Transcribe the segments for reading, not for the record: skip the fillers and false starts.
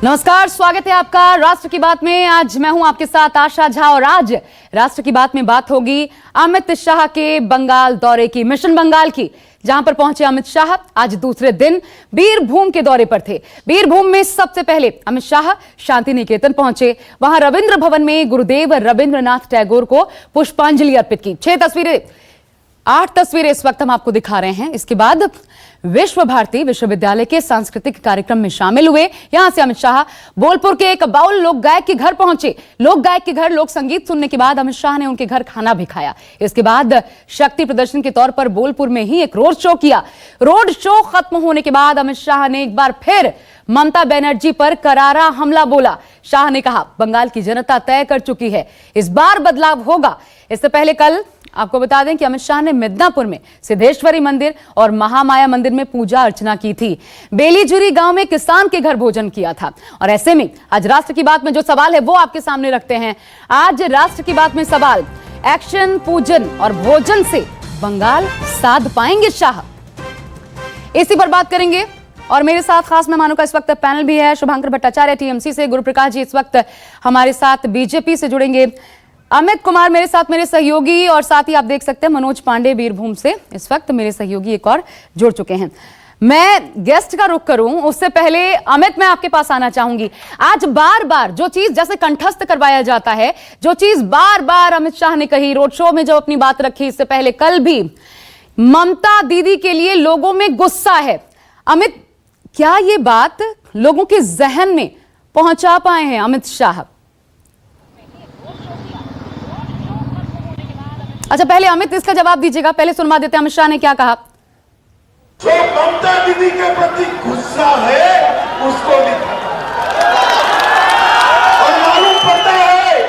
नमस्कार, स्वागत है आपका राष्ट्र की बात में। आज मैं हूं आपके साथ आशा झा और आज राष्ट्र की बात में बात होगी अमित शाह के बंगाल दौरे की, मिशन बंगाल की, जहां पर पहुंचे अमित शाह। आज दूसरे दिन बीरभूम के दौरे पर थे। बीरभूम में सबसे पहले अमित शाह शांति निकेतन पहुंचे। वहां रविंद्र भवन में गुरुदेव रविंद्रनाथ टैगोर को पुष्पांजलि अर्पित की। 8 तस्वीरें इस वक्त हम आपको दिखा रहे हैं। इसके बाद विश्व भारती विश्वविद्यालय के सांस्कृतिक कार्यक्रम में शामिल हुए। यहां से अमित शाह बोलपुर के एक बाउल लोक गायक के घर पहुंचे। लोक गायक के घर लोक संगीत सुनने के बाद अमित शाह ने उनके घर खाना भी खाया। इसके बाद शक्ति प्रदर्शन के तौर पर बोलपुर में ही एक रोड शो किया। रोड शो खत्म होने के बाद अमित शाह ने एक बार फिर ममता बनर्जी पर करारा हमला बोला। शाह ने कहा, बंगाल की जनता तय कर चुकी है, इस बार बदलाव होगा। इससे पहले कल आपको बता दें कि अमित शाह ने मिदनापुर में सिद्धेश्वरी मंदिर और महामाया मंदिर में पूजा अर्चना की थी। बेलीजुरी गांव में किसान के घर भोजन किया था। और ऐसे में आज राष्ट्र की बात में जो सवाल है वो आपके सामने रखते हैं। आज राष्ट्र की बात में सवाल, एक्शन, पूजन और भोजन से बंगाल साध पाएंगे शाह? इसी पर बात करेंगे और मेरे साथ खास मेहमानों का इस वक्त पैनल भी है। शुभांकर भट्टाचार्य टीएमसी से, गुरुप्रकाश जी इस वक्त हमारे साथ बीजेपी से जुड़ेंगे, अमित कुमार मेरे साथ मेरे सहयोगी, और साथ ही आप देख सकते हैं मनोज पांडे बीरभूम से इस वक्त मेरे सहयोगी एक और जुड़ चुके हैं। मैं गेस्ट का रुख करूं उससे पहले अमित, मैं आपके पास आना चाहूंगी। आज बार बार जो चीज जैसे कंठस्थ करवाया जाता है, जो चीज बार बार अमित शाह ने कही, रोड शो में जो अपनी बात रखी, इससे पहले कल भी, ममता दीदी के लिए लोगों में गुस्सा है। अमित, क्या ये बात लोगों के जहन में पहुंचा पाए हैं अमित शाह? अच्छा, पहले अमित इसका जवाब दीजिएगा, पहले सुनवा देते हैं अमित शाह ने क्या कहा। जो ममता दीदी के प्रति गुस्सा है उसको लिखा और मालूम पड़ता है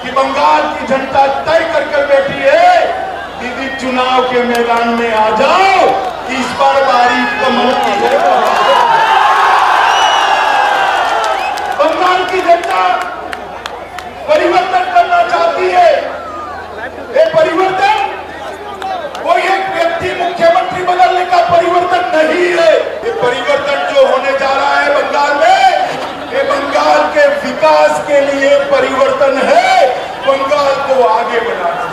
कि बंगाल की जनता तय करके बैठी है, दीदी चुनाव के मैदान में आ जाओ, इस बार बारी कमल की है। बंगाल की जनता परिवर्तन करना चाहती है। ये परिवर्तन कोई एक व्यक्ति मुख्यमंत्री बदलने का परिवर्तन नहीं है। ये परिवर्तन जो होने जा रहा है बंगाल में, ये बंगाल के विकास के लिए परिवर्तन है, बंगाल को आगे बढ़ाना।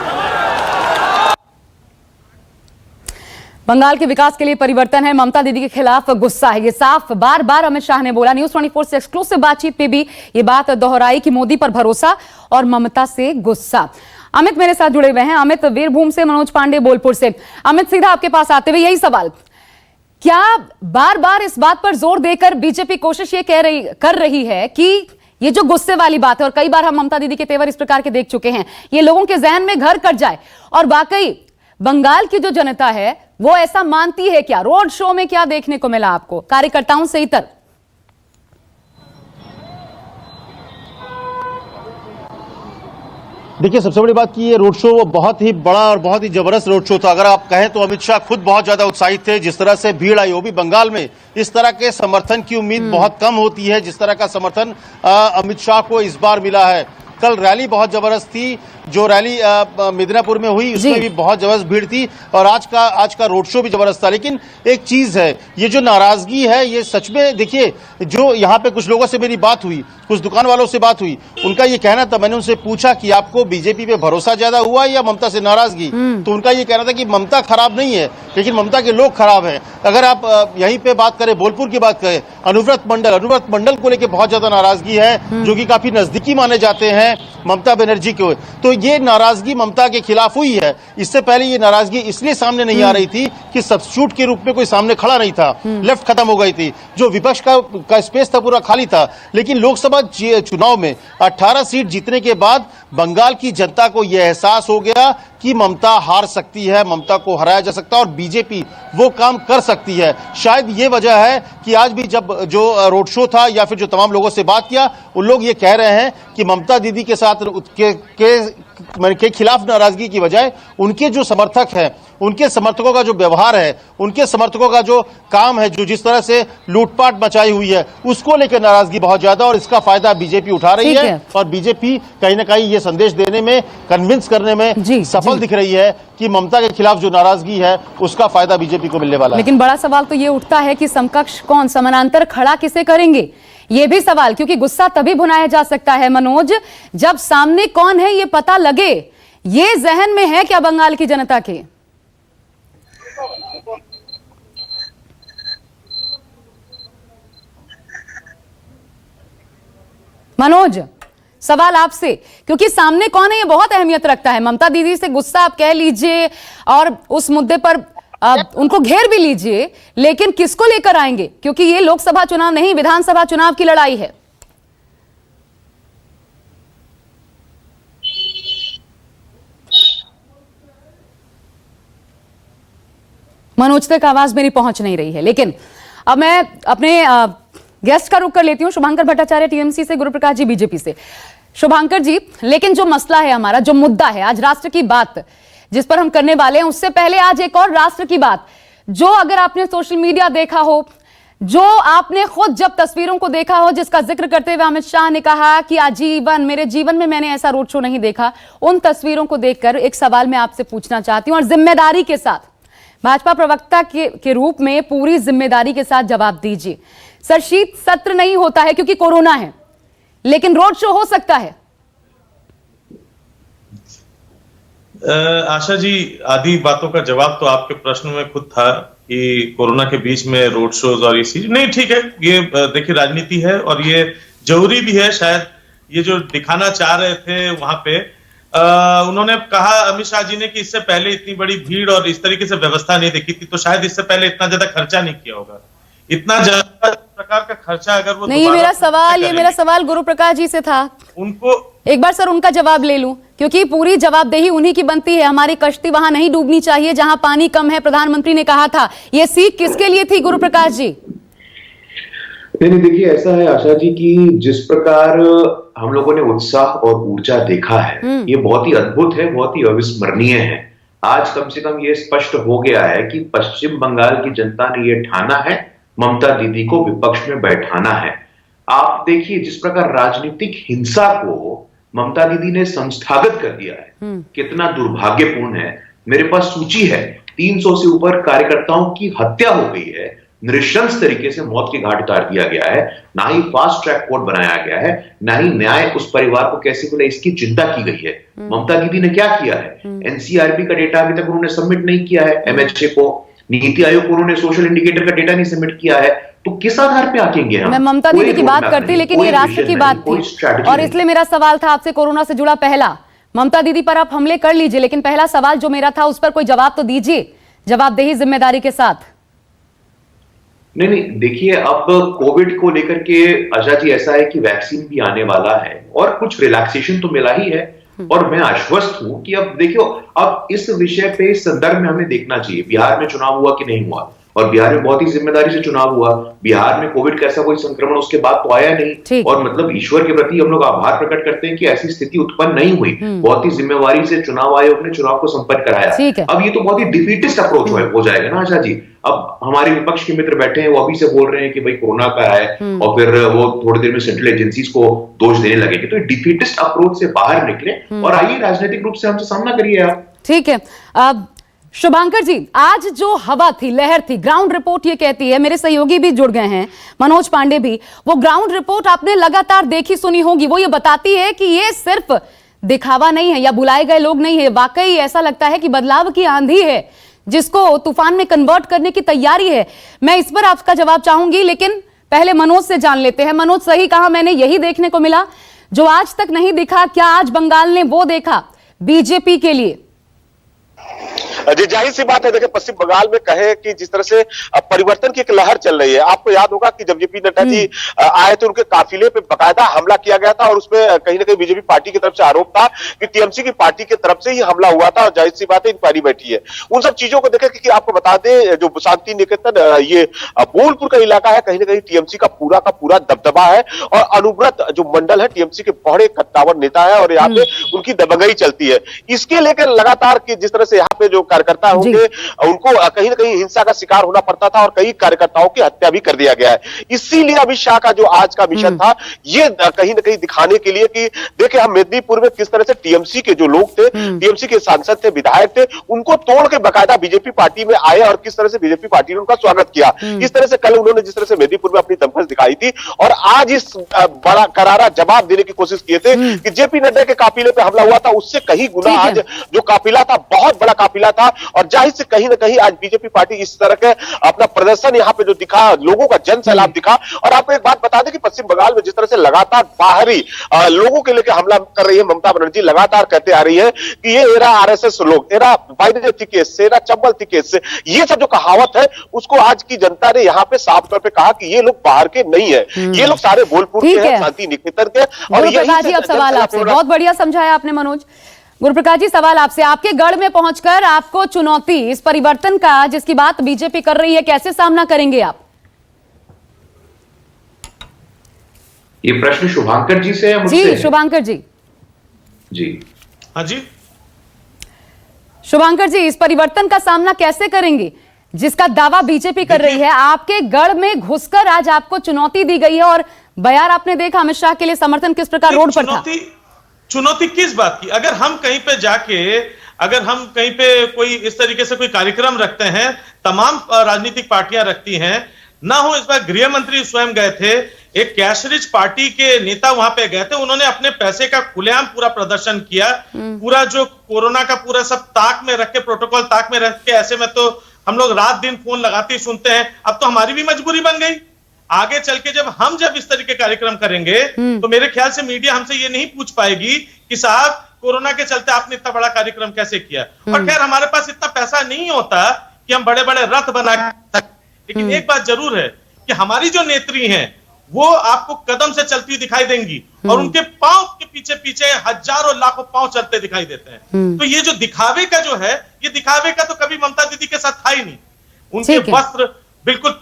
बंगाल के विकास के लिए परिवर्तन है, ममता दीदी के खिलाफ गुस्सा है, ये साफ बार बार अमित शाह ने बोला। न्यूज़ 24 से एक्सक्लूसिव बातचीत में भी ये बात दोहराई कि मोदी पर भरोसा और ममता से गुस्सा। अमित मेरे साथ जुड़े हुए हैं, अमित बीरभूम से, मनोज पांडे बोलपुर से। अमित, सीधा आपके पास आते हुए यही सवाल, क्या बार बार इस बात पर जोर देकर बीजेपी कोशिश ये कर रही है कि ये जो गुस्से वाली बात है, और कई बार हम ममता दीदी के तेवर इस प्रकार के देख चुके हैं, ये लोगों के जहन में घर कर जाए और वाकई बंगाल की जो जनता है वो ऐसा मानती है क्या? रोड शो में क्या देखने को मिला आपको कार्यकर्ताओं से इतर? देखिए, सबसे बड़ी बात कि ये रोड शो वो बहुत ही बड़ा और बहुत ही जबरदस्त रोड शो था। अगर आप कहें तो अमित शाह खुद बहुत ज्यादा उत्साहित थे। जिस तरह से भीड़ आई, वो भी बंगाल में, इस तरह के समर्थन की उम्मीद बहुत कम होती है जिस तरह का समर्थन अमित शाह को इस बार मिला है। कल रैली बहुत जबरदस्त थी, जो रैली मिदनापुर में हुई उसमें भी बहुत जबरदस्त भीड़ थी, और आज का रोड शो भी जबरदस्त था। लेकिन एक चीज है, ये जो नाराजगी है, ये सच में देखिए, जो यहाँ पे कुछ लोगों से मेरी बात हुई, कुछ दुकान वालों से बात हुई, उनका ये कहना था, मैंने उनसे पूछा कि आपको बीजेपी पे भरोसा ज्यादा हुआ या ममता से नाराजगी, तो उनका ये कहना था कि ममता खराब नहीं है, लेकिन ममता के लोग खराब हैं। अगर आप यहीं पे बात करें, बोलपुर की बात करें, अनुव्रत मंडल को लेकर बहुत ज्यादा नाराजगी है, जो कि काफी नजदीकी माने जाते हैं ममता बनर्जी को। तो ये नाराजगी ममता के खिलाफ हुई है। इससे पहले ये नाराजगी इसलिए सामने नहीं आ रही थी कि सब्स्टिट्यूट के रूप में कोई सामने खड़ा नहीं था, लेफ्ट खत्म हो गई थी, जो विपक्ष का स्पेस था पूरा खाली था। लेकिन लोकसभा चुनाव में 18 सीट जीतने के बाद बंगाल की जनता को यह एहसास हो गया कि ममता हार सकती है, ममता को हराया जा सकता है और बीजेपी वो काम कर सकती है। शायद ये वजह है कि आज भी जब जो रोड शो था या फिर जो तमाम लोगों से बात किया, उन लोग ये कह रहे हैं कि ममता दीदी के साथ के खिलाफ नाराजगी की बजाय उनके जो समर्थक हैं, उनके समर्थकों का जो व्यवहार है, उनके समर्थकों का जो काम है, जो जिस तरह से लूटपाट मचाई हुई है, उसको लेकर नाराजगी बहुत ज्यादा, और इसका फायदा बीजेपी उठा रही है। और बीजेपी कहीं ना कहीं ये संदेश देने में, कन्विंस करने में सफल दिख रही है कि ममता के खिलाफ जो नाराजगी है उसका फायदा बीजेपी को मिलने वाला है। लेकिन बड़ा सवाल तो ये उठता है कि समकक्ष कौन, समानांतर खड़ा किसे करेंगे? ये भी सवाल, क्योंकि गुस्सा तभी भुनाया जा सकता है मनोज जब सामने कौन है ये पता लगे। ये जहन में है क्या बंगाल की जनता के? मनोज, सवाल आपसे, क्योंकि सामने कौन है ये बहुत अहमियत रखता है। ममता दीदी से गुस्सा आप कह लीजिए और उस मुद्दे पर उनको घेर भी लीजिए, लेकिन किसको लेकर आएंगे? क्योंकि ये लोकसभा चुनाव नहीं, विधानसभा चुनाव की लड़ाई है। मनोज तक आवाज मेरी पहुंच नहीं रही है, लेकिन अब मैं अपने गेस्ट का रुख कर लेती हूं। शुभांकर भट्टाचार्य टीएमसी से, गुरु प्रकाश जी बीजेपी से। शुभांकर जी, लेकिन जो मसला है हमारा, जो मुद्दा है आज राष्ट्र की बात जिस पर हम करने वाले हैं, उससे पहले आज एक और राष्ट्र की बात जो अगर आपने सोशल मीडिया देखा हो, जो आपने खुद जब तस्वीरों को देखा हो, जिसका जिक्र करते हुए अमित शाह ने कहा कि आजीवन मेरे जीवन में मैंने ऐसा रोड शो नहीं देखा, उन तस्वीरों को देखकर एक सवाल मैं आपसे पूछना चाहती हूं और जिम्मेदारी के साथ, भाजपा प्रवक्ता के रूप में पूरी जिम्मेदारी के साथ जवाब दीजिए। सर, शीत सत्र नहीं होता है क्योंकि कोरोना है, लेकिन रोड शो हो सकता है। आशा जी, आधी बातों का जवाब तो आपके प्रश्न में खुद था कि कोरोना के बीच में रोड शोज और ये चीज नहीं, ठीक है, ये देखिए राजनीति है और ये जरूरी भी है। शायद ये जो दिखाना चाह रहे थे वहां पे उन्होंने कहा अमित शाह जी ने कि इससे पहले इतनी बड़ी भीड़ और इस तरीके से व्यवस्था नहीं देखी थी, तो शायद इससे पहले इतना ज्यादा खर्चा नहीं किया होगा। इतना ज्यादा प्रकार का खर्चा अगर वो नहीं, ये मेरा सवाल गुरु प्रकाश जी से था। उनको एक बार सर उनका जवाब ले लूं, क्योंकि पूरी जवाबदेही उन्हीं की बनती है। हमारी कश्ती वहां नहीं डूबनी चाहिए जहां पानी कम है, प्रधानमंत्री ने कहा था। ये सीख किसके लिए थी गुरु प्रकाश जी? नहीं, देखिए ऐसा है आशा जी कि जिस प्रकार हम लोगों ने उत्साह और ऊर्जा देखा है, ये बहुत ही अद्भुत है, बहुत ही अविस्मरणीय है। आज कम से कम ये स्पष्ट हो गया है कि पश्चिम बंगाल की जनता ने ये ठाना है ममता दीदी को विपक्ष में बैठाना है। आप देखिए जिस प्रकार राजनीतिक हिंसा को ममता दीदी ने संस्थागत कर दिया है, कितना दुर्भाग्यपूर्ण है। मेरे पास सूची है, 300 से ऊपर कार्यकर्ताओं की हत्या हो गई है, नृशंस तरीके से मौत के घाट उतार दिया गया है। ना ही फास्ट ट्रैक कोर्ट बनाया गया है, ना ही न्याय उस परिवार को कैसे मिले इसकी चिंता की गई है। ममता दीदी ने क्या किया है? एनसीआरबी का डेटा अभी तक उन्होंने सबमिट नहीं किया है एमएचए को, नीति आयोग को उन्होंने सोशल इंडिकेटर का डेटा नहीं सबमिट किया है, तो किस आधार पे आकेंगे हम? मैं ममता दीदी की बात करती, लेकिन ये राष्ट्र की बात थी और इसलिए मेरा सवाल था आपसे कोरोना से जुड़ा पहला। ममता दीदी पर आप हमले कर लीजिए, लेकिन पहला सवाल जो मेरा था उस पर कोई जवाब तो दीजिए, जवाबदेही जिम्मेदारी के साथ। नहीं, देखिए अब कोविड को लेकर के आशा जी ऐसा है कि वैक्सीन भी आने वाला है और कुछ रिलैक्सेशन तो मिला ही है और मैं आश्वस्त हूं कि अब देखियो, अब इस विषय पे इस संदर्भ में हमें देखना चाहिए बिहार में चुनाव हुआ कि नहीं हुआ, और बिहार में बहुत ही जिम्मेदारी से चुनाव हुआ। बिहार में कोविड का ऐसा कोई संक्रमण उसके बाद तो आया नहीं, और मतलब ईश्वर के प्रति हम लोग आभार प्रकट करते हैं कि ऐसी स्थिति उत्पन्न नहीं हुई। बहुत ही जिम्मेवारी से चुनाव आयोग ने चुनाव को संपन्न कराया। अब ये तो बहुत ही डिफीटिस्ट अप्रोच हो जाएगा ना आशा जी। अब हमारे विपक्ष के मित्र बैठे हैं, वो अभी से बोल रहे हैं कि भाई कोरोना का है और फिर वो थोड़ी देर में सेंट्रल एजेंसीज को दोष देने लगेंगे। तो डिफीटिस्ट अप्रोच से बाहर निकले और आइए राजनीतिक रूप से हमसे सामना करिए आप। ठीक है। अब शुभांकर जी, आज जो हवा थी, लहर थी, ग्राउंड रिपोर्ट ये कहती है, मेरे सहयोगी भी जुड़ गए हैं, मनोज पांडे भी, वो ग्राउंड रिपोर्ट आपने लगातार देखी सुनी होगी। वो ये बताती है कि ये सिर्फ दिखावा नहीं है या बुलाए गए लोग नहीं है, वाकई ऐसा लगता है कि बदलाव की आंधी है जिसको तूफान में कन्वर्ट करने की तैयारी है। मैं इस पर आपका जवाब चाहूंगी, लेकिन पहले मनोज से जान लेते हैं। मनोज, सही कहा, मैंने यही देखने को मिला जो आज तक नहीं दिखा। क्या आज बंगाल ने वो देखा बीजेपी के लिए? जी, जाहिर सी बात है, देखिए पश्चिम बंगाल में कहे कि जिस तरह से परिवर्तन की एक लहर चल रही है। आपको याद होगा कि जब जेपी नड्डा जी आए थे, उनके काफिले पे बकायदा हमला किया गया था और उसमें कहीं ना कहीं बीजेपी पार्टी की तरफ से आरोप था कि टीएमसी की पार्टी की तरफ से ही हमला हुआ था और जाहिर सी बात है इंक्वायरी बैठी है। उन सब चीजों को देखें कि आपको बता दें, जो शांति निकेतन ये बोलपुर का इलाका है, कहीं ना कहीं टीएमसी का पूरा दबदबा है और अनुव्रत जो मंडल है टीएमसी के बड़े कद्दावर नेता है और यहाँ पे उनकी दबंगई चलती है। इसके लेकर लगातार जिस तरह से यहाँ पे जो कार्यकर्ता होंगे उनको कहीं ना कहीं हिंसा का शिकार होना पड़ता था और कई कार्यकर्ताओं की हत्या भी कर दिया गया है। इसीलिए अमित शाह का जो आज का मिशन था ये कहीं ना कहीं दिखाने के लिए कि देखिए हम मेदिनीपुर में किस तरह से टीएमसी के जो लोग थे, टीएमसी के सांसद थे, विधायक थे, उनको तोड़ के बकायदा बीजेपी पार्टी में आए और किस तरह से बीजेपी पार्टी ने उनका स्वागत किया। इस तरह से कल उन्होंने जिस तरह से मेदिनीपुर में अपनी दमखम दिखाई थी और आज इस बड़ा करारा जवाब देने की कोशिश किए थे कि जेपी नड्डा के काफिले पे हमला हुआ था उससे कहीं गुना आज जो काफिला था बहुत बड़ा काफिला था और जाहिर से कहीं ना कहीं आज बीजेपी पार्टी इस तरह के अपना प्रदर्शन यहाँ पे जो दिखा, लोगों का जन सैलाब दिखा। और आपको एक बात बता दें कि पश्चिम बंगाल में जिस तरह से लगातार बाहरी लोगों के लेकर हमला कर रही है ममता बनर्जी, लगातार कहते आ रही है कि ये एरा आरएसएस लोग, एरा वाइडे थिकेस से, एरा चंबल थिकेस से, ये सब जो कहावत है उसको आज की जनता ने यहाँ पे साफ तौर पे कहा कि ये लोग बाहर के नहीं है, ये लोग सारे बोलपुर के हैं, शांति निकेतन के। और गुरुप्रकाश जी अब सवाल आपसे, बहुत बढ़िया समझाया आपने मनोज। गुरुप्रकाश जी सवाल आपसे, आपके गढ़ में पहुंचकर आपको चुनौती इस परिवर्तन का जिसकी बात बीजेपी कर रही है, कैसे सामना करेंगे आप? ये प्रश्न शुभांकर जी से है मुझसे? जी शुभांकर जी। जी हाँ जी शुभांकर जी, इस परिवर्तन का सामना कैसे करेंगे जिसका दावा बीजेपी कर रही है? आपके गढ़ में घुसकर आज आपको चुनौती दी गई है और बयार आपने देखा अमित शाह के लिए समर्थन किस प्रकार रोड पर था। चुनौती किस बात की? अगर हम कहीं पे जाके, अगर हम कहीं पे कोई इस तरीके से कोई कार्यक्रम रखते हैं, तमाम राजनीतिक पार्टियां रखती हैं, ना हो इस बार गृह मंत्री स्वयं गए थे, एक कैश रिच पार्टी के नेता वहां पे गए थे, उन्होंने अपने पैसे का खुलेआम पूरा प्रदर्शन किया, पूरा जो कोरोना का पूरा सब ताक में रख के, प्रोटोकॉल ताक में रख के, ऐसे में तो हम लोग रात दिन फोन लगाते ही सुनते हैं। अब तो हमारी भी मजबूरी बन गई, आगे चल के जब इस तरह के कार्यक्रम करेंगे तो मेरे ख्याल से मीडिया हमसे ये नहीं पूछ पाएगी कि साहब कोरोना के चलते आपने इतना बड़ा कार्यक्रम कैसे किया। और खैर हमारे पास इतना पैसा नहीं होता कि हम बड़े बड़े रथ बना सकते, लेकिन एक बात जरूर है कि हमारी जो नेत्री हैं वो आपको कदम से चलती हुई दिखाई देंगी और उनके पांव के पीछे पीछे हजारों लाखों पांव चलते दिखाई देते हैं। तो ये जो दिखावे का जो है, ये दिखावे का तो कभी ममता दीदी के साथ था ही नहीं। उनके वस्त्र बिल्कुल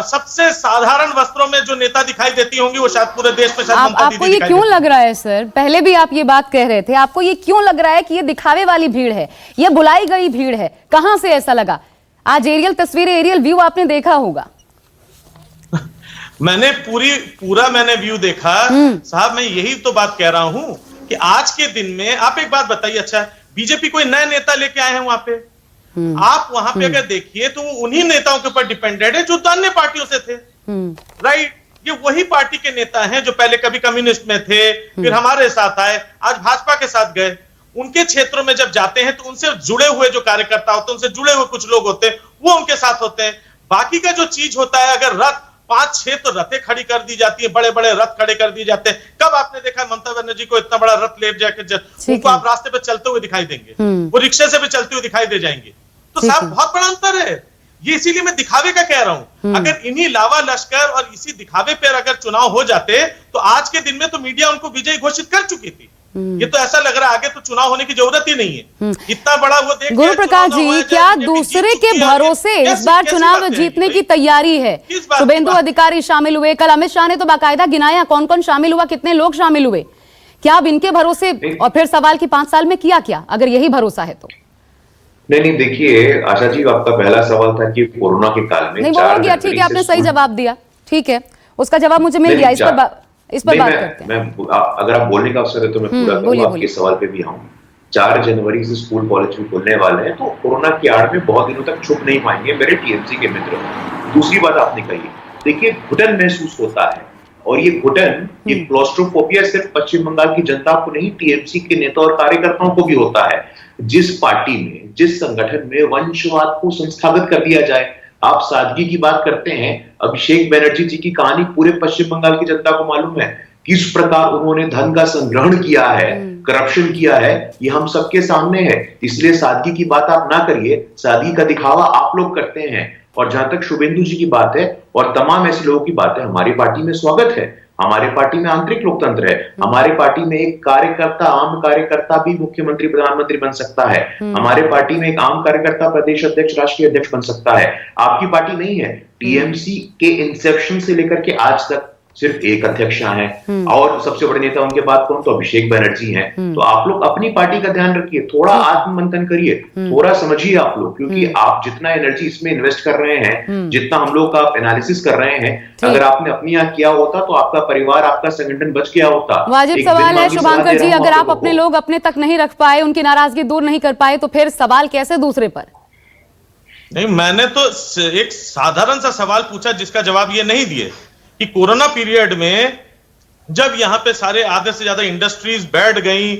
सबसे साधारण वस्त्रों में जो नेता दिखाई देती होंगी वो शायद पूरे देश में शायद ममता दीदी आपको ये क्यों लग रहा है सर, पहले भी आप ये बात कह रहे थे, आपको ये क्यों लग रहा है कि ये दिखावे वाली भीड़ है, ये बुलाई गई भीड़ है? कहां से ऐसा लगा? आज एरियल तस्वीरें, एरियल व्यू आपने देखा होगा। मैंने पूरा मैंने व्यू देखा साहब। मैं यही तो बात कह रहा हूं कि आज के दिन में आप एक बात बताइए, अच्छा बीजेपी कोई नए नेता लेके आए हैं वहां पे? आप वहां पे अगर देखिए तो उन्हीं नेताओं के ऊपर डिपेंडेंट है जो अन्य पार्टियों से थे, राइट? ये वही पार्टी के नेता हैं जो पहले कभी कम्युनिस्ट में थे, फिर हमारे साथ आए, आज भाजपा के साथ गए। उनके क्षेत्रों में जब जाते हैं तो उनसे जुड़े हुए जो कार्यकर्ता होते हैं, उनसे जुड़े हुए कुछ लोग होते हैं, वो उनके साथ होते हैं। बाकी का जो चीज होता है, अगर रथ 5-6 तो रथें खड़ी कर दी जाती है, बड़े बड़े रथ खड़े कर दिए जाते हैं। कब आपने देखा ममता बनर्जी को इतना बड़ा रथ ले जाके उनको आप रास्ते पे चलते हुए दिखाई देंगे, वो रिक्शे से भी चलते हुए दिखाई दे जाएंगे। तो साहब बहुत बड़ा अंतर है ये, इसीलिए मैं दिखावे का कह रहा हूं। अगर इन्हीं लावा लश्कर और इसी दिखावे पर अगर चुनाव हो जाते तो आज के दिन में तो मीडिया उनको विजयी घोषित कर चुकी थी। ये तो ऐसा लग रहा है आगे तो चुनाव होने की जरूरत ही नहीं है, इतना बड़ा वो देख। गुरुप्रकाश जी, क्या दूसरे के भरोसे इस बार चुनाव जीतने की तैयारी है? शुभेंदु अधिकारी शामिल हुए, कल अमित शाह ने तो बाकायदा गिनाया कौन कौन शामिल हुआ, कितने लोग शामिल हुए। क्या अब इनके भरोसे? और फिर सवाल कि 5 साल में किया क्या, अगर यही भरोसा है तो? नहीं देखिए आशा जी, आपका पहला सवाल था कि कोरोना के काल में नहीं, वो हो गया, ठीक है, आपने सही जवाब दिया, ठीक है, उसका जवाब मुझे मिल गया। इस पर बात करते हैं। अगर आप बोलने का अवसर है तो मैं पूरा करूंगा, आपके सवाल पे भी आऊं। 4 जनवरी से स्कूल कॉलेज भी खुलने वाले हैं, तो कोरोना की आड़ में बहुत दिनों तक छुप नहीं पाएंगे मेरे टीएमसी के मित्र। दूसरी बात आपने कही, देखिए घुटन महसूस होता है, और ये घुटन, ये क्लॉस्ट्रोफोबिया सिर्फ पश्चिम बंगाल की जनता को नहीं, टीएमसी के नेता और कार्यकर्ताओं को भी होता है। जिस पार्टी में, जिस संगठन में वंशवाद को संस्थापित कर दिया जाए, आप सादगी की बात करते हैं, अभिषेक बनर्जी जी की कहानी पूरे पश्चिम बंगाल की जनता को मालूम है, किस प्रकार उन्होंने धन का संग्रहण किया है, करप्शन किया है, ये हम सबके सामने है। इसलिए सादगी की बात आप ना करिए, सादगी का दिखावा आप लोग करते हैं। और जहां तक शुभेंदु जी की बात है और तमाम ऐसे लोगों की बात है, हमारी पार्टी में स्वागत है, हमारे पार्टी में आंतरिक लोकतंत्र है, हमारे पार्टी में एक कार्यकर्ता, आम कार्यकर्ता भी मुख्यमंत्री प्रधानमंत्री बन सकता है, हमारे पार्टी में एक आम कार्यकर्ता प्रदेश अध्यक्ष, राष्ट्रीय अध्यक्ष बन सकता है। आपकी पार्टी नहीं है। टीएमसी के इंसेप्शन से लेकर के आज तक सिर्फ एक अध्यक्षा है और सबसे बड़े नेता उनके बाद कौन, तो अभिषेक बनर्जी हैं। तो आप लोग अपनी पार्टी का ध्यान रखिए, थोड़ा आत्ममंथन करिए, थोड़ा समझिए आप लोग, क्योंकि आप जितना एनर्जी इसमें इन्वेस्ट कर रहे हैं, जितना हम लोग का एनालिसिस कर रहे हैं, अगर आपने अपनी यहाँ किया होता तो आपका परिवार, आपका संगठन बच गया होता। वाजिब सवाल है शुभांकर जी, अगर आप अपने लोग अपने तक नहीं रख पाए, उनकी नाराजगी दूर नहीं कर पाए, तो फिर सवाल कैसे दूसरे पर? नहीं, मैंने तो एक साधारण सा सवाल पूछा जिसका जवाब ये नहीं दिए कि कोरोना पीरियड में जब यहां पे सारे आधे से ज्यादा इंडस्ट्रीज बैठ गई,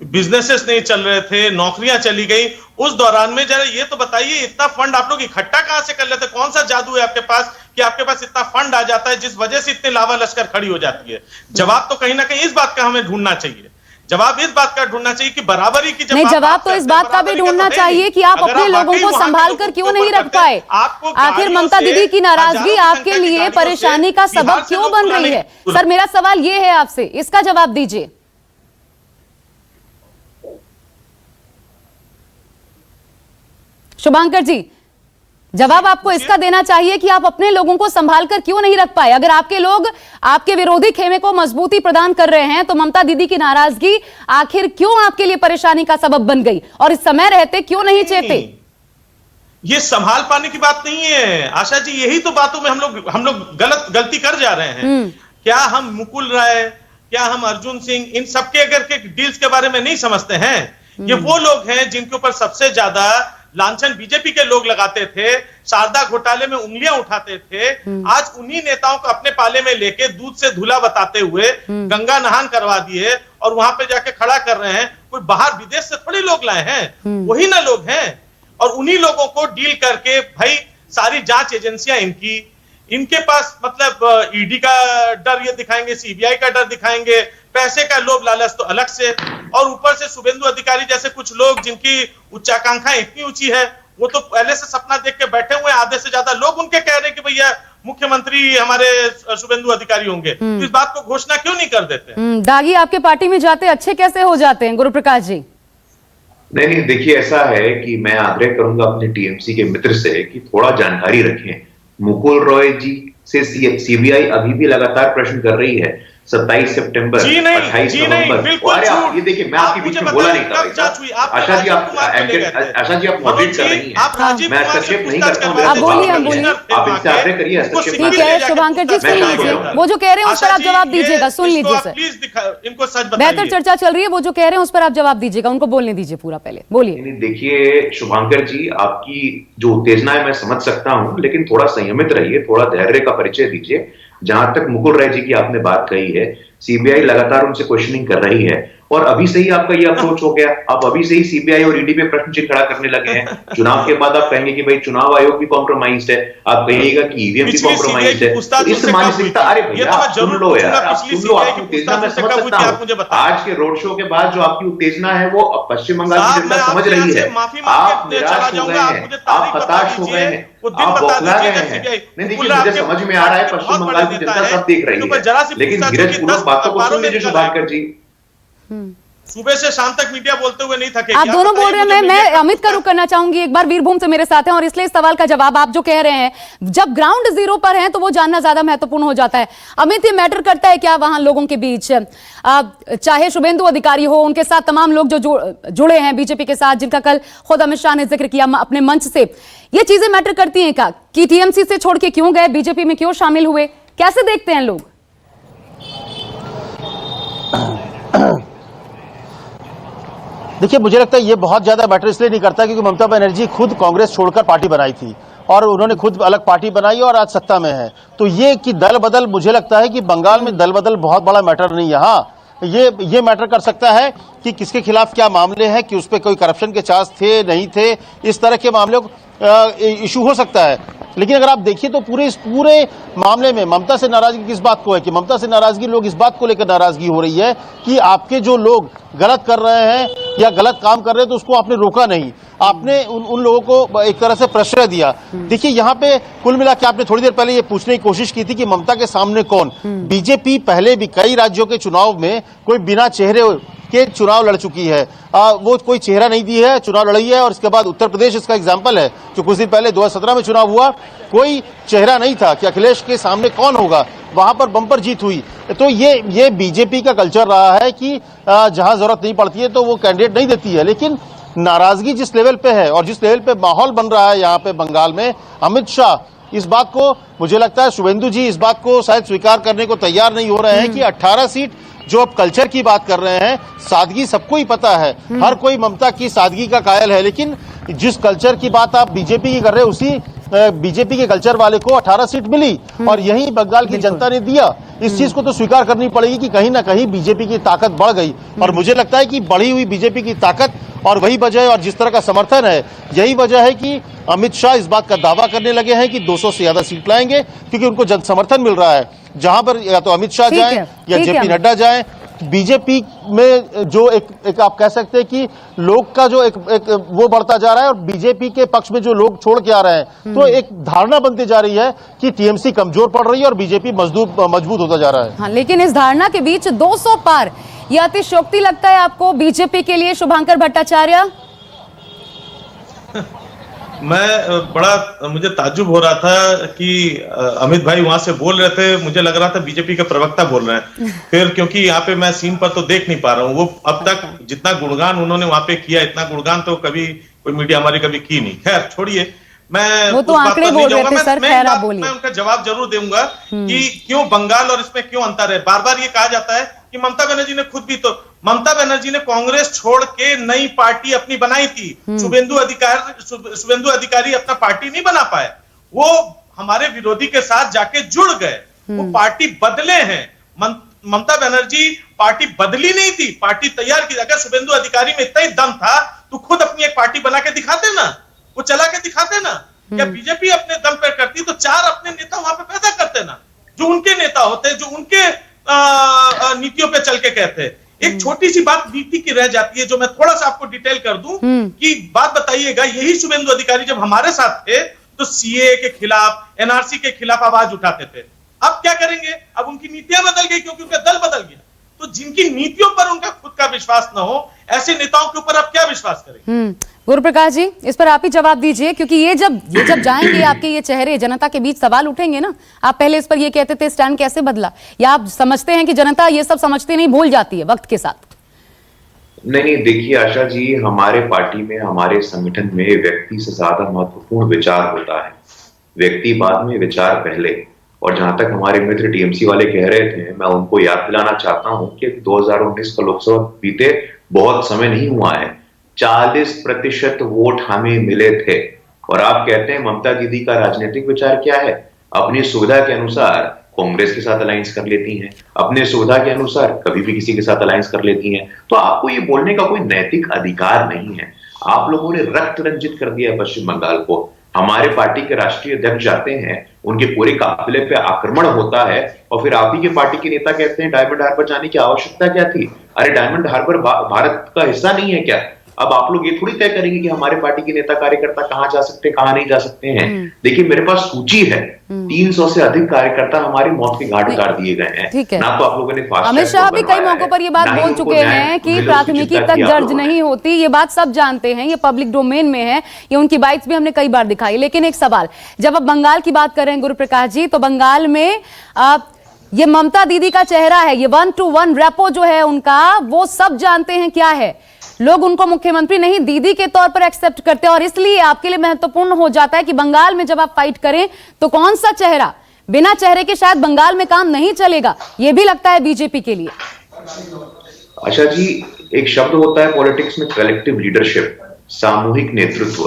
बिजनेसेस नहीं चल रहे थे, नौकरियां चली गई, उस दौरान में जरा ये तो बताइए इतना फंड आप लोग इकट्ठा कहां से कर लेते? कौन सा जादू है आपके पास कि आपके पास इतना फंड आ जाता है जिस वजह से इतने लावा लश्कर खड़ी हो जाती है? जवाब तो कहीं ना कहीं इस बात का हमें ढूंढना चाहिए, जवाब इस बात का ढूंढना चाहिए कि बराबरी की नहीं, जवाब तो इस बात का भी ढूंढना चाहिए कि आप अपने लोगों को संभाल कर क्यों नहीं रख पाए। आखिर ममता दीदी की नाराजगी आपके लिए परेशानी का सबब क्यों बन रही है? सर, मेरा सवाल ये है आपसे, इसका जवाब दीजिए। शुभांकर जी, जवाब आपको इसका देना चाहिए कि आप अपने लोगों को संभाल कर क्यों नहीं रख पाए। अगर आपके लोग आपके विरोधी खेमे को मजबूती प्रदान कर रहे हैं, तो ममता दीदी की नाराजगी आखिर क्यों आपके लिए परेशानी का सबब बन गई, और इस समय रहते क्यों नहीं चेते? ये संभाल पाने की बात नहीं है आशा जी, यही तो बातों में हम लोग गलती कर जा रहे हैं। क्या हम मुकुल राय, क्या हम अर्जुन सिंह, इन सबके अगर के डील्स के बारे में नहीं समझते हैं? ये वो लोग हैं जिनके ऊपर सबसे ज्यादा लांछन बीजेपी के लोग लगाते थे, शारदा घोटाले में उंगलियां उठाते थे। आज उन्हीं नेताओं को अपने पाले में लेके दूध से धुला बताते हुए गंगा नहान करवा दिए और वहां पे जाके खड़ा कर रहे हैं। कोई बाहर विदेश से थोड़ी लोग लाए हैं, वही ना लोग हैं। और उन्हीं लोगों को डील करके भाई सारी जांच एजेंसियां इनके पास मतलब ईडी का डर ये दिखाएंगे, सीबीआई का डर दिखाएंगे, पैसे का लोभ लालच तो अलग से, और ऊपर से शुभेंदु अधिकारी जैसे कुछ लोग जिनकी उच्चाकांक्षाएं इतनी ऊंची है, वो तो पहले से सपना देख के बैठे हुए, आधे से ज्यादा लोग उनके कह रहे हैं कि भैया मुख्यमंत्री हमारे शुभेंदु अधिकारी होंगे। तो इस बात को घोषणा क्यों नहीं कर देते? दागी आपके पार्टी में जाते अच्छे कैसे हो जाते हैं गुरुप्रकाश जी? नहीं, देखिए ऐसा है कि मैं आग्रह करूंगा अपने टीएमसी के मित्र से कि थोड़ा जानकारी रखें। मुकुल रॉय जी से सीबीआई अभी भी लगातार प्रश्न कर रही है। 27 सितंबर, 28 नवंबर, अरे आप ये देखिए, मैं आपके बीच में बोला नहीं था। आशा जी आप मॉडरेट कर रही हैं, मैं हस्तक्षेप नहीं करता हूं। आप बोलिए, आप इनसे आग्रह करिए हस्तक्षेप। ठीक है शुभांकर जी, सुन लीजिए, वो जो कह रहे हैं उस पर आप जवाब दीजिएगा। सुन लीजिए सर, इनको सच बताइए, बेहतर चर्चा चल रही है, वो जो कह रहे हैं उस पर आप जवाब दीजिएगा, उनको बोलने दीजिए पूरा, पहले बोलिए। देखिए शुभांकर जी, आपकी जो उत्तेजना है मैं समझ सकता हूं, लेकिन थोड़ा संयमित रहिए, थोड़ा धैर्य का परिचय दीजिए। जहां तक मुकुल राय जी की आपने बात कही है, सीबीआई लगातार उनसे क्वेश्चनिंग कर रही है और अभी से ही आपका ये अप्रोच हो गया। आप अभी से ही सीबीआई और ईडी पे प्रश्न चिन्ह खड़ा करने लगे हैं। चुनाव के बाद आप कहेंगे कि भाई चुनाव आयोग भी कॉम्प्रोमाइज्ड है, आप कहिएगा कि ईवीएम भी कॉम्प्रोमाइज्ड है। इस मानसिकता, अरे भैया आप सुन लो यार, आप सुन लो, आपकी उत्तेजना मैं समझ सकता हूँ। आज के रोड शो के बाद जो आपकी उत्तेजना है वो पश्चिम बंगाल की जनता समझ रही है। आप निराश हो गए हैं, आप हताश हो गए हैं, आप बौखला गए हैं। नहीं देखिए, मुझे समझ में आ रहा है पश्चिम बंगाल की जनता सब देख रही है, लेकिन धीरज पूर्वक बातों को सुन लीजिए शुभांकर जी। सुबह से शाम तक मीडिया बोलते हुए नहीं थके। आप दोनों बोल रहे हैं, मैं अमित का रुख करना चाहूंगी। एक बार वीरभूम से मेरे साथ हैं और इसलिए इस सवाल का जवाब आप जो कह रहे हैं, जब ग्राउंड जीरो पर हैं तो वो जानना ज्यादा महत्वपूर्ण हो जाता है। अमित, ये मैटर करता है क्या वहां लोगों के बीच, चाहे शुभेंदु अधिकारी हो, उनके साथ तमाम लोग जो जुड़े हैं बीजेपी के साथ, जिनका कल खुद अमित शाह ने जिक्र किया अपने मंच से, ये चीजें मैटर करती हैं क्या? कि टीएमसी से छोड़ के क्यों गए, बीजेपी में क्यों शामिल हुए, कैसे देखते हैं लोग? देखिए, मुझे लगता है ये बहुत ज्यादा मैटर इसलिए नहीं करता क्योंकि ममता बनर्जी खुद कांग्रेस छोड़कर पार्टी बनाई थी और उन्होंने खुद अलग पार्टी बनाई और आज सत्ता में है। तो ये कि दल बदल, मुझे लगता है कि बंगाल में दल बदल बहुत बड़ा मैटर नहीं। यहाँ ये मैटर कर सकता है कि किसके खिलाफ क्या मामले हैं, कि उस पर कोई करप्शन के चार्ज थे नहीं थे, इस तरह के मामलों इशू हो सकता है। लेकिन अगर आप देखिए तो पूरे मामले में ममता से नाराजगी किस बात को है, कि ममता से नाराजगी लोग इस बात को लेकर नाराजगी हो रही है कि आपके जो लोग गलत कर रहे हैं या गलत काम कर रहे हैं तो उसको आपने रोका नहीं, आपने उन लोगों को एक तरह से प्रश्रय दिया। देखिए, यहाँ पे कुल मिला के आपने थोड़ी देर पहले ये पूछने की कोशिश की थी कि ममता के सामने कौन। बीजेपी पहले भी कई राज्यों के चुनाव में कोई बिना चेहरे के चुनाव लड़ चुकी है। वो कोई चेहरा नहीं दी है, चुनाव लड़ी है। और इसके बाद उत्तर प्रदेश इसका एग्जाम्पल है कि कुछ दिन पहले 2017 में चुनाव हुआ, कोई चेहरा नहीं था कि अखिलेश के सामने कौन होगा, वहां पर बम्पर जीत हुई। तो ये बीजेपी का कल्चर रहा है कि जहां जरूरत नहीं पड़ती है तो वो कैंडिडेट नहीं देती है। लेकिन नाराजगी जिस लेवल पे है और जिस लेवल पे माहौल बन रहा है यहाँ पे बंगाल में, अमित शाह इस बात को, मुझे लगता है शुभेंदु जी इस बात को शायद स्वीकार करने को तैयार नहीं हो रहे हैं कि 18 सीट जो अब कल्चर की बात कर रहे हैं, सादगी सबको ही पता है, हर कोई ममता की सादगी का कायल है। लेकिन जिस कल्चर की बात आप बीजेपी की कर रहे हैं, उसी बीजेपी के कल्चर वाले को 18 सीट मिली और यही बंगाल की जनता ने दिया। इस चीज को तो स्वीकार करनी पड़ेगी कि कहीं ना कहीं बीजेपी की ताकत बढ़ गई। और मुझे लगता है कि बढ़ी हुई बीजेपी की ताकत और वही वजह है, और जिस तरह का समर्थन है, यही वजह है कि अमित शाह इस बात का दावा करने लगे हैं कि 200 से ज्यादा सीट लाएंगे, क्योंकि उनको जन समर्थन मिल रहा है। जहां पर या तो अमित शाह जाएं या जेपी नड्डा जाएं, बीजेपी में जो एक आप कह सकते हैं कि लोग का जो एक वो बढ़ता जा रहा है और बीजेपी के पक्ष में जो लोग छोड़ के आ रहे हैं, तो एक धारणा बनती जा रही है कि टीएमसी कमजोर पड़ रही है और बीजेपी मजबूत होता जा रहा है। हाँ, लेकिन इस धारणा के बीच 200 पार यह अतिशयोक्ति लगता है आपको बीजेपी के लिए, शुभांकर भट्टाचार्य? मुझे ताज्जुब हो रहा था कि अमित भाई वहां से बोल रहे थे, मुझे लग रहा था बीजेपी के प्रवक्ता बोल रहे हैं। फिर क्योंकि यहाँ पे मैं सीन पर तो देख नहीं पा रहा हूँ, वो अब तक जितना गुणगान उन्होंने वहां पे किया, इतना गुणगान तो कभी कोई मीडिया हमारी कभी की नहीं। खैर छोड़िए, मैं वो तो आंकड़े बोल रहे थे सर, खैर आप बोलिए। मैं उनका जवाब जरूर दूंगा कि क्यों बंगाल और इसमें क्यों अंतर है। बार बार ये कहा जाता है कि ममता बनर्जी ने खुद भी, तो ममता बनर्जी ने कांग्रेस छोड़ के नई पार्टी अपनी बनाई थी। शुभेंदु अधिकारी अपना पार्टी नहीं बना पाए, वो हमारे विरोधी के साथ जाके जुड़ गए, वो पार्टी बदले हैं। ममता बनर्जी पार्टी बदली नहीं थी, पार्टी तैयार की। अगर शुभेंदु अधिकारी में इतना ही दम था तो खुद अपनी एक पार्टी बना के दिखाते ना, वो चला के दिखाते ना। क्या बीजेपी अपने दम पर करती तो 4 अपने नेता वहां पे पैदा करते ना, जो उनके नेता होते, जो उनके नीतियों पे चल के कहते हैं। एक छोटी सी बात नीति की रह जाती है, जो मैं थोड़ा सा आपको डिटेल कर दूं कि बात बताइएगा, यही शुभेंदु अधिकारी जब हमारे साथ थे तो सीए के खिलाफ, एनआरसी के खिलाफ आवाज उठाते थे। अब क्या करेंगे? अब उनकी नीतियां बदल गई क्योंकि उनका दल बदल गया। तो जिनकी नीतियों पर उनका खुद का विश्वास न हो, ऐसे नेताओं के ऊपर आप क्या विश्वास करेंगे? गुरुप्रकाश जी, इस पर आप ही जवाब दीजिए, क्योंकि ये जब जाएंगे आपके ये चेहरे, जनता के बीच सवाल उठेंगे ना। आप पहले इस पर ये कहते थे स्टैंड कैसे बदला, या आप समझते हैं कि जनता ये सब समझती नहीं, भूल जाती है वक्त के साथ? नहीं, देखिए आशा जी, हमारे पार्टी में, हमारे संगठन में व्यक्ति से ज्यादा महत्वपूर्ण विचार होता है। व्यक्ति बाद में, विचार पहले। और जहां तक हमारे मित्र टीएमसी वाले कह रहे थे, मैं उनको याद दिलाना चाहता हूं कि 2019 का लोकसभा बीते बहुत समय नहीं हुआ है, 40% वोट हमें मिले थे। और आप कहते हैं ममता दीदी का राजनीतिक विचार क्या है? अपनी सुविधा के अनुसार कांग्रेस के साथ अलायंस कर लेती हैं, अपने सुविधा के अनुसार कभी भी किसी के साथ अलायंस कर लेती हैं। तो आपको ये बोलने का कोई नैतिक अधिकार नहीं है। आप लोगों ने रक्त रंजित कर दिया है पश्चिम बंगाल को। हमारे पार्टी के राष्ट्रीय अध्यक्ष जाते हैं, उनके पूरे काफिले पे आक्रमण होता है और फिर आप ही के पार्टी के नेता कहते हैं डायमंड हार्बर जाने की आवश्यकता क्या थी? अरे डायमंड हार्बर भारत का हिस्सा नहीं है क्या? अब आप लोग ये थोड़ी तय करेंगे कि हमारे पार्टी के नेता कार्यकर्ता कहां जा सकते हैं, कहां नहीं जा सकते हैं। देखिए, मेरे पास सूची है, 300 से अधिक कार्यकर्ता हमारी मौत के घाट उतार दिए गए हैं। ना तो आप लोगों ने अमित शाह भी कई मौकों पर ये बात बोल चुके हैं कि प्राथमिकी तक दर्ज नहीं होती। ये बात सब जानते हैं, ये पब्लिक डोमेन में है, ये उनकी बाइट्स भी हमने कई बार दिखाई। लेकिन एक सवाल, जब अब बंगाल की बात कर रहे हैं गुरुप्रकाश जी, तो बंगाल में ये ममता दीदी का चेहरा है, ये 1-to-1 रेपो जो है उनका, वो सब जानते हैं क्या है। लोग उनको मुख्यमंत्री नहीं, दीदी के तौर पर एक्सेप्ट करते हैं। और इसलिए आपके लिए महत्वपूर्ण हो जाता है कि बंगाल में जब आप फाइट करें तो कौन सा चेहरा, बिना चेहरे के शायद बंगाल में काम नहीं चलेगा, यह भी लगता है बीजेपी के लिए। अच्छा जी, एक शब्द होता है पॉलिटिक्स में, कलेक्टिव लीडरशिप, सामूहिक नेतृत्व।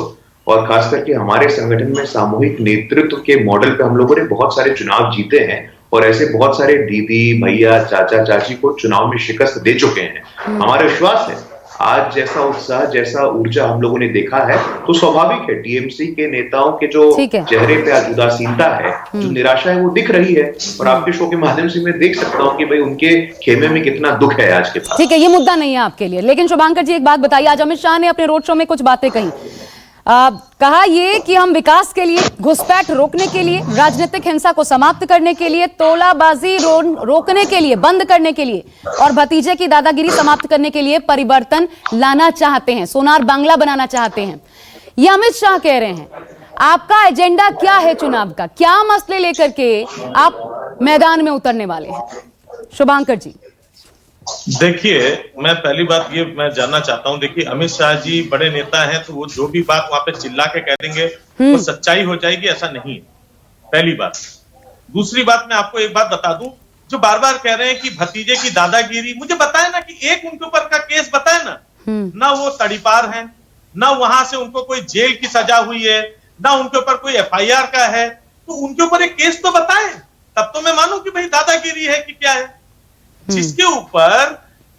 और खास करके हमारे संगठन में सामूहिक नेतृत्व के मॉडल पे हम लोगों ने बहुत सारे चुनाव जीते हैं और ऐसे बहुत सारे दीदी, भैया, चाचा, चाची को चुनाव में शिकस्त दे चुके हैं। हमारा विश्वास है आज जैसा उत्साह, जैसा ऊर्जा हम लोगों ने देखा है, तो स्वाभाविक है टीएमसी के नेताओं के जो चेहरे पे आज उदासीनता है, जो निराशा है, वो दिख रही है। और आपके शो के माध्यम से मैं देख सकता हूँ कि भाई उनके खेमे में कितना दुख है आज के पास। ठीक है, ये मुद्दा नहीं है आपके लिए। लेकिन शुभांकर जी, एक बात बताइए, आज अमित शाह ने अपने रोड शो में कुछ बातें कही। कहा ये कि हम विकास के लिए, घुसपैठ रोकने के लिए, राजनीतिक हिंसा को समाप्त करने के लिए, तोलाबाजी रोकने के लिए, बंद करने के लिए और भतीजे की दादागिरी समाप्त करने के लिए परिवर्तन लाना चाहते हैं, सोनार बांग्ला बनाना चाहते हैं। ये अमित शाह कह रहे हैं। आपका एजेंडा क्या है चुनाव का? क्या मसले लेकर के आप मैदान में उतरने वाले हैं? शुभांकर जी। देखिए, मैं पहली बात ये मैं जानना चाहता हूं, देखिए अमित शाह जी बड़े नेता हैं, तो वो जो भी बात वहां पे चिल्ला के कह देंगे वो सच्चाई हो जाएगी, ऐसा नहीं है, पहली बात। दूसरी बात, मैं आपको एक बात बता दूं, जो बार बार कह रहे हैं कि भतीजे की दादागिरी, मुझे बताए ना कि एक उनके ऊपर का केस बताए ना वो तड़ीपार है, ना वहां से उनको कोई जेल की सजा हुई है, ना उनके ऊपर कोई FIR का है, तो उनके ऊपर एक केस तो बताए, तब तो मैं मानूं कि भाई दादागिरी है कि क्या है। जिसके ऊपर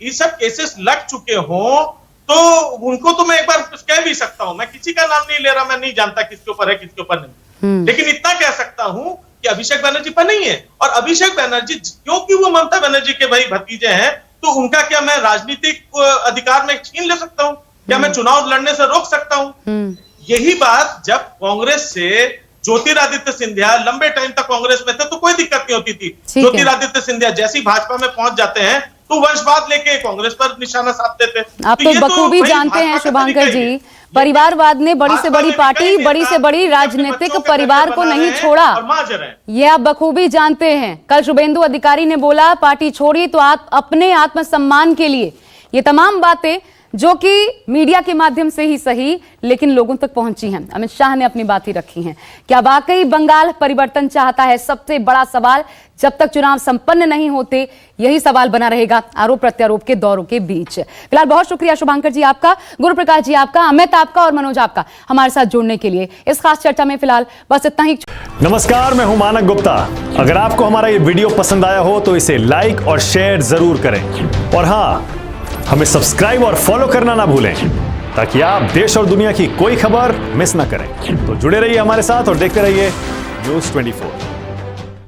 ये सब केसेस लग चुके हों तो उनको तो मैं एक बार कुछ कह भी सकता हूं। मैं किसी का नाम नहीं ले रहा, मैं नहीं जानता किसके ऊपर है किसके ऊपर नहीं, लेकिन इतना कह सकता हूं कि अभिषेक बनर्जी पर नहीं है। और अभिषेक बनर्जी क्योंकि वो ममता बनर्जी के भाई भतीजे हैं, तो उनका क्या मैं राजनीतिक अधिकार में छीन ले सकता हूं? क्या मैं चुनाव लड़ने से रोक सकता हूं? यही बात जब कांग्रेस से ज्योतिरादित्य सिंधिया लंबे टाइम तक कांग्रेस में थे तो कोई दिक्कत नहीं होती थी। ज्योतिरादित्य सिंधिया जैसी भाजपा में पहुंच जाते हैं तो वंशवाद लेके कांग्रेस पर निशाना साधते थे। आप तो बखूबी जानते हैं शुभांकर जी, परिवारवाद ने बड़ी से बड़ी पार्टी, बड़ी से बड़ी राजनीतिक परिवार को नहीं छोड़ा, ये आप बखूबी जानते हैं। कल शुभेंदु अधिकारी ने बोला पार्टी छोड़ी तो अपने आत्मसम्मान के लिए। ये तमाम बातें जो कि मीडिया के माध्यम से ही सही लेकिन लोगों तक पहुंची हैं। अमित शाह ने अपनी बात ही रखी है। क्या वाकई बंगाल परिवर्तन चाहता है? सबसे बड़ा सवाल जब तक चुनाव संपन्न नहीं होते यही सवाल बना रहेगा आरोप प्रत्यारोप के दौरों के बीच। फिलहाल बहुत शुक्रिया शुभांकर जी आपका, गुरु प्रकाश जी आपका, अमित आपका और मनोज आपका हमारे साथ जुड़ने के लिए। इस खास चर्चा में फिलहाल बस इतना ही। नमस्कार, मैं हूं मानक गुप्ता। अगर आपको हमारा ये वीडियो पसंद आया हो तो इसे लाइक और शेयर जरूर करें और हाँ, हमें सब्सक्राइब और फॉलो करना ना भूलें ताकि आप देश और दुनिया की कोई खबर मिस ना करें। तो जुड़े रहिए हमारे साथ और देखते रहिए News 24।